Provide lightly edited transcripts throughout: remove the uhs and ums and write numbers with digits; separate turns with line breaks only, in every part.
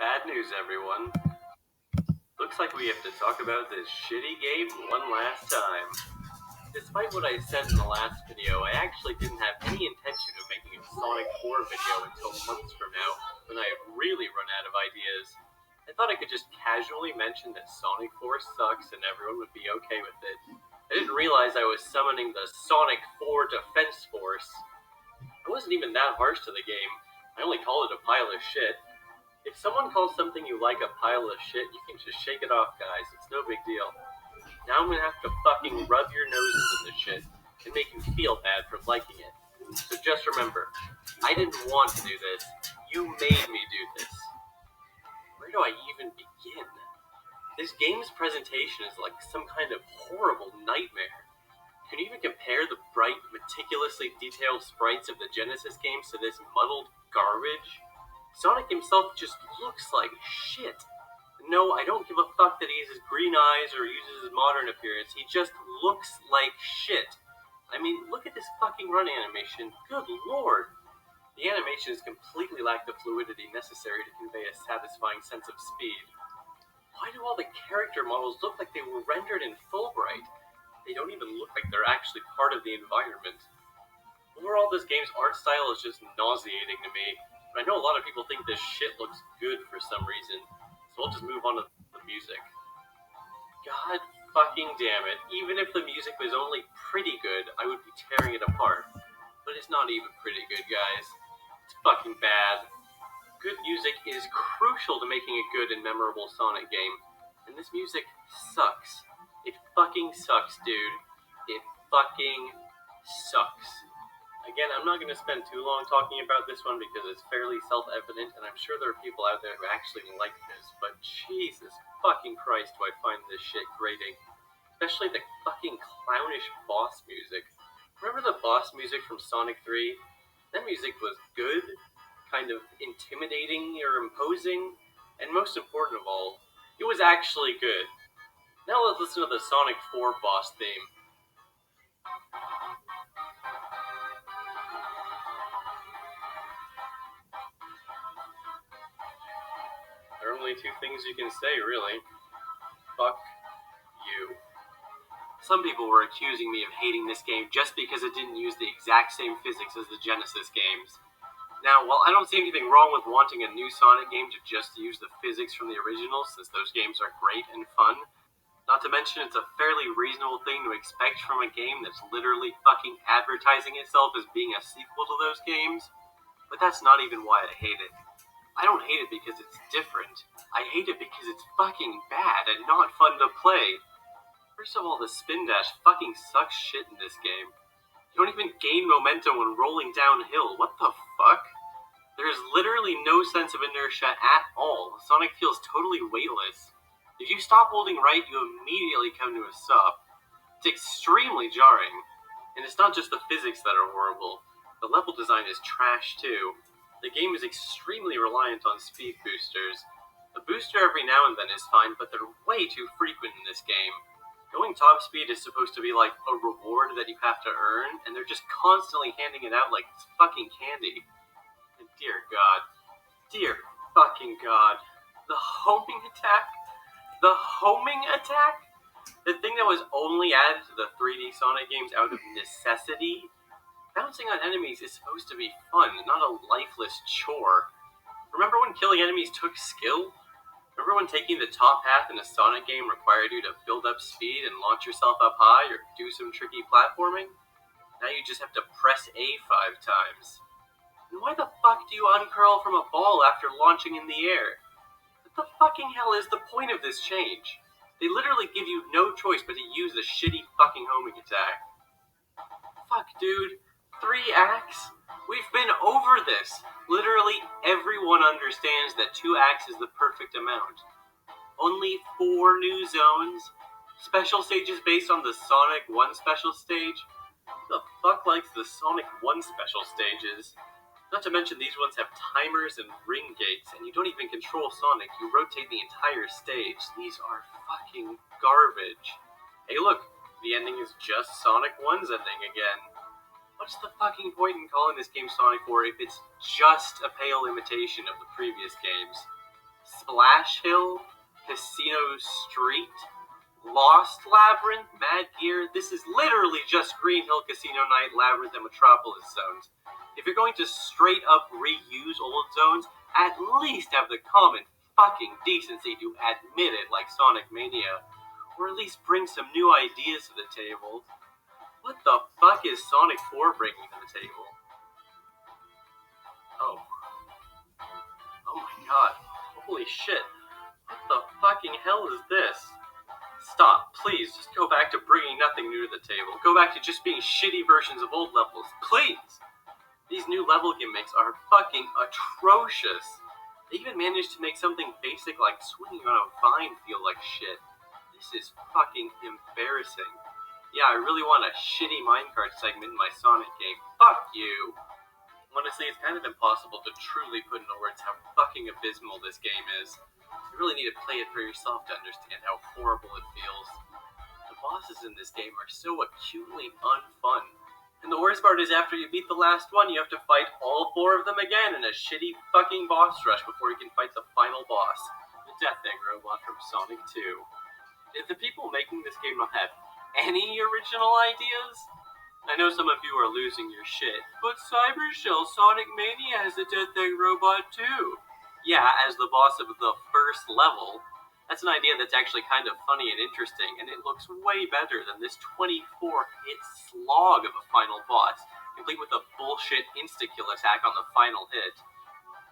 Bad news, everyone. Looks like we have to talk about this shitty game one last time. Despite what I said in the last video, I actually didn't have any intention of making a Sonic 4 video until months from now, when I had really run out of ideas. I thought I could just casually mention that Sonic 4 sucks and everyone would be okay with it. I didn't realize I was summoning the Sonic 4 Defense Force. I wasn't even that harsh to the game. I only call it a pile of shit. If someone calls something you like a pile of shit, you can just shake it off, guys. It's no big deal. Now I'm gonna have to fucking rub your noses in the shit and make you feel bad for liking it. So just remember, I didn't want to do this. You made me do this. Where do I even begin? This game's presentation is like some kind of horrible nightmare. Can you even compare the bright, meticulously detailed sprites of the Genesis games to this muddled garbage? Sonic himself just looks like shit. No, I don't give a fuck that he uses green eyes or uses his modern appearance. He just looks like shit. I mean, look at this fucking run animation. Good lord. The animations completely lack the fluidity necessary to convey a satisfying sense of speed. Why do all the character models look like they were rendered in Fulbright? They don't even look like they're actually part of the environment. Overall, this game's art style is just nauseating to me. But I know a lot of people think this shit looks good for some reason, so I'll just move on to the music. God fucking damn it. Even if the music was only pretty good, I would be tearing it apart. But it's not even pretty good, guys. It's fucking bad. Good music is crucial to making a good and memorable Sonic game. And this music sucks. It fucking sucks, dude. It fucking sucks. Again, I'm not going to spend too long talking about this one because it's fairly self-evident, and I'm sure there are people out there who actually like this, but Jesus fucking Christ do I find this shit grating. Especially the fucking clownish boss music. Remember the boss music from Sonic 3? That music was good, kind of intimidating or imposing, and most important of all, it was actually good. Now let's listen to the Sonic 4 boss theme. There are only two things you can say, really. Fuck you. Some people were accusing me of hating this game just because it didn't use the exact same physics as the Genesis games. Now, while I don't see anything wrong with wanting a new Sonic game to just use the physics from the original, since those games are great and fun, not to mention it's a fairly reasonable thing to expect from a game that's literally fucking advertising itself as being a sequel to those games, but that's not even why I hate it. I don't hate it because it's different. I hate it because it's fucking bad and not fun to play. First of all, the spin dash fucking sucks shit in this game. You don't even gain momentum when rolling downhill. What the fuck? There is literally no sense of inertia at all. Sonic feels totally weightless. If you stop holding right, you immediately come to a stop. It's extremely jarring. And it's not just the physics that are horrible. The level design is trash too. The game is extremely reliant on speed boosters. A booster every now and then is fine, but they're way too frequent in this game. Going top speed is supposed to be like a reward that you have to earn, and they're just constantly handing it out like it's fucking candy. And dear God. Dear fucking God. The homing attack? The homing attack? The thing that was only added to the 3D Sonic games out of necessity? Bouncing on enemies is supposed to be fun, not a lifeless chore. Remember when killing enemies took skill? Remember when taking the top path in a Sonic game required you to build up speed and launch yourself up high or do some tricky platforming? Now you just have to press A 5 times. And why the fuck do you uncurl from a ball after launching in the air? What the fucking hell is the point of this change? They literally give you no choice but to use the shitty fucking homing attack. Fuck, dude. 3 acts? We've been over this. Literally everyone understands that 2 acts is the perfect amount. Only 4 new zones? Special stages based on the Sonic 1 special stage? Who the fuck likes the Sonic 1 special stages? Not to mention these ones have timers and ring gates, and you don't even control Sonic, you rotate the entire stage. These are fucking garbage. Hey look, the ending is just Sonic 1's ending again. What's the fucking point in calling this game Sonic 4 if it's just a pale imitation of the previous games? Splash Hill, Casino Street, Lost Labyrinth, Mad Gear. This is literally just Green Hill, Casino Night, Labyrinth, and Metropolis zones. If you're going to straight up reuse old zones, at least have the common fucking decency to admit it like Sonic Mania, or at least bring some new ideas to the table. What the fuck is Sonic 4 bringing to the table? Oh my god. Holy shit. What the fucking hell is this? Stop, please, just go back to bringing nothing new to the table. Go back to just being shitty versions of old levels, please! These new level gimmicks are fucking atrocious. They even managed to make something basic like swinging on a vine feel like shit. This is fucking embarrassing. Yeah, I really want a shitty minecart segment in my Sonic game. Fuck you! Honestly, it's kind of impossible to truly put into words how fucking abysmal this game is. You really need to play it for yourself to understand how horrible it feels. The bosses in this game are so acutely unfun. And the worst part is after you beat the last one, you have to fight all 4 of them again in a shitty fucking boss rush before you can fight the final boss, the Death Egg Robot from Sonic 2. Did the people making this game not have any original ideas? I know some of you are losing your shit, but Cybershell Sonic Mania has a Death Egg Robot too. Yeah, as the boss of the first level. That's an idea that's actually kind of funny and interesting, and it looks way better than this 24-hit slog of a final boss, complete with a bullshit insta-kill attack on the final hit.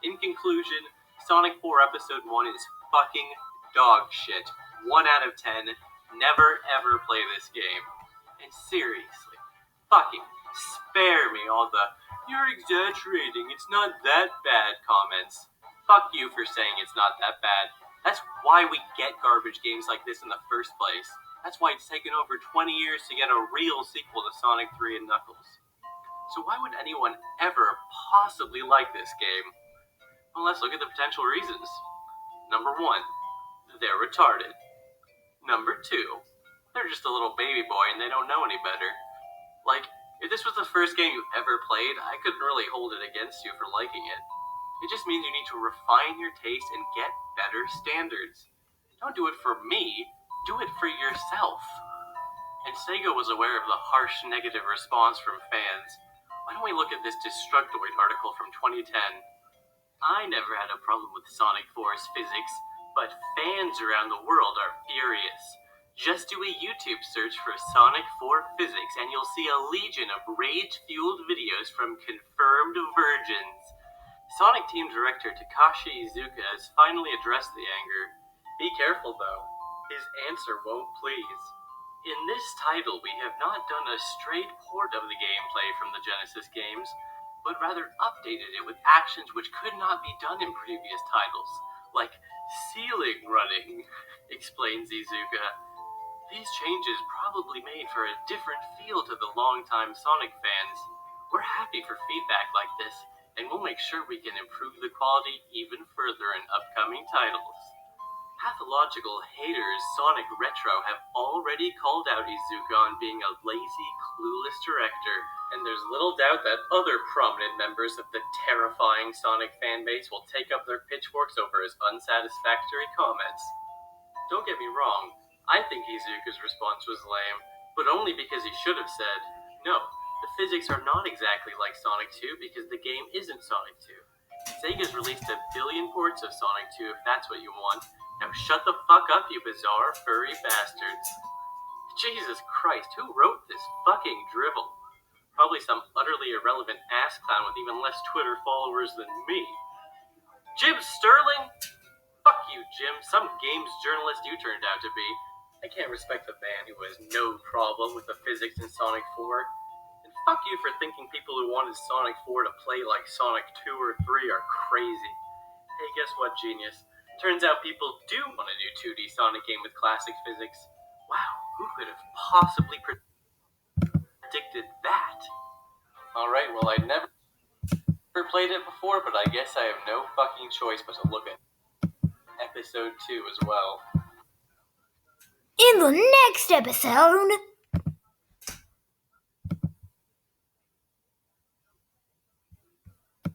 In conclusion, Sonic 4 Episode 1 is fucking dog shit. 1 out of 10. Never ever play this game. And seriously, fucking spare me all the "you're exaggerating, it's not that bad" comments. Fuck you for saying it's not that bad. That's why we get garbage games like this in the first place. That's why it's taken over 20 years to get a real sequel to Sonic 3 and Knuckles. So why would anyone ever possibly like this game? Well, let's look at the potential reasons. Number 1, they're retarded. Number 2, they're just a little baby boy and they don't know any better. Like, if this was the first game you ever played, I couldn't really hold it against you for liking it. It just means you need to refine your taste and get better standards. Don't do it for me, do it for yourself. And Sega was aware of the harsh negative response from fans. Why don't we look at this Destructoid article from 2010? I never had a problem with Sonic 4's physics, but fans around the world are furious. Just do a YouTube search for Sonic 4 physics and you'll see a legion of rage-fueled videos from confirmed virgins. Sonic Team Director Takashi Iizuka has finally addressed the anger. Be careful though, his answer won't please. In this title, we have not done a straight port of the gameplay from the Genesis games, but rather updated it with actions which could not be done in previous titles, like ceiling running, explains Iizuka. These changes probably made for a different feel to the longtime Sonic fans. We're happy for feedback like this, and we'll make sure we can improve the quality even further in upcoming titles. Pathological haters Sonic Retro have already called out Iizuka on being a lazy, clueless director, and there's little doubt that other prominent members of the terrifying Sonic fanbase will take up their pitchforks over his unsatisfactory comments. Don't get me wrong, I think Iizuka's response was lame, but only because he should have said, no, the physics are not exactly like Sonic 2 because the game isn't Sonic 2. Sega's released a billion ports of Sonic 2 if that's what you want. Now shut the fuck up, you bizarre, furry bastards. Jesus Christ, who wrote this fucking drivel? Probably some utterly irrelevant ass clown with even less Twitter followers than me. Jim Sterling? Fuck you, Jim. Some games journalist you turned out to be. I can't respect the man who has no problem with the physics in Sonic 4. And fuck you for thinking people who wanted Sonic 4 to play like Sonic 2 or 3 are crazy. Hey, guess what, genius? Turns out people do want a new 2D Sonic game with classic physics. Wow, who could have possibly predicted that? Alright, well, I never played it before, but I guess I have no fucking choice but to look at Episode 2 as well.
In the next episode...